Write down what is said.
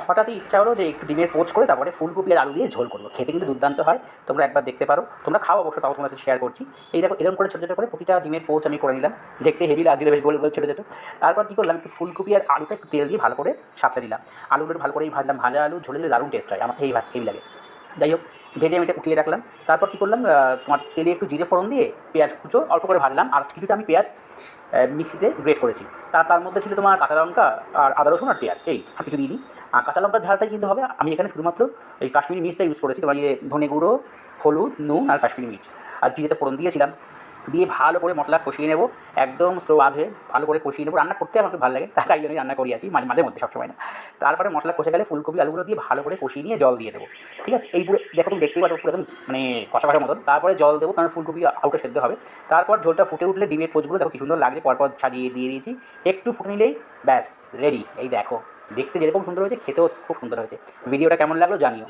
হঠাৎই ইচ্ছা হলো যে একটু ডিমের পোচ করে তারপরে ফুলকপি আর আলু দিয়ে ঝোল করবো। খেতে কিন্তু দুর্দান্ত হয়, তোমরা একবার দেখতে পারো। তোমরা খাও অবশ্য, তাও তোমার সাথে শেয়ার করছি। এই দেখো এরকম করে ছোটো ছোটো করে প্রতিটা ডিমের পোচ আমি করে নিলাম। দেখতে হেভি লাগছিল, বেশ গোল গোল ছোটো ছোটো। তারপর কী করলাম, একটু ফুলকপি আর আলুটা একটু তেল দিয়ে ভালো করে সাঁতলে দিলাম। আলুটা ভালো করেই ভাজলাম, ভাজা আলু ঝোলে দিলে দারুণ টেস্ট হয়, আমার হেভি লাগে। যাই হোক, ভেজে আমি এটা উঠিয়ে রাখলাম। তারপর কী করলাম, তোমার তেলে একটু জিরে ফোড়ন দিয়ে পেঁয়াজ কুচো অল্প করে ভাজলাম, আর কিছুটা আমি পেঁয়াজ মিক্সিতে গ্রেট করেছি। তার মধ্যে ছিল তোমার কাঁচা লঙ্কা আর আদা রসুন আর পেঁয়াজ, এই আর কিছু দিইনি। আর কাঁচা লঙ্কার ঝালটাই কিন্তু হবে, আমি এখানে শুধুমাত্র এই কাশ্মীরি মির্চটা ইউজ করেছি, তোমার ধনে গুঁড়ো, হলুদ, নুন আর কাশ্মীরি মির্চ, আর জিরেতে ফোড়ন দিয়েছিলাম। দিয়ে ভালো করে মশলা কষিয়ে নেবো, একদম স্লো আঁচে ভালো করে কষিয়ে নেবো। রান্না করতে আমার খুব ভালো লাগে, তাই আমি রান্না করি আর কি, মাঝে মধ্যে, সবসময় না। তারপরে মশলা কষে গেলে ফুলকপি আলুগুলো দিয়ে ভালো করে কষিয়ে নিয়ে জল দিয়ে দেবো। ঠিক আছে, এই পুরো দেখো তুমি দেখতেই পাচ্ছ পুরো একদম মানে কষা কষার মতন। তারপরে জল দেবো, কারণ ফুলকপি আলুটা সেদ্ধ হবে। তারপর ঝোলটা ফুটে উঠলে ডিমের পোচগুলো দেখো কি সুন্দর লাগছে, পরপর সাজিয়ে দিয়ে দিয়েছি। একটু ফুটে নিলেই ব্যাস রেডি। এই দেখো দেখতে যেরকম সুন্দর হয়েছে, খেতেও খুব সুন্দর হয়েছে। ভিডিওটা কেমন লাগলো জানিও।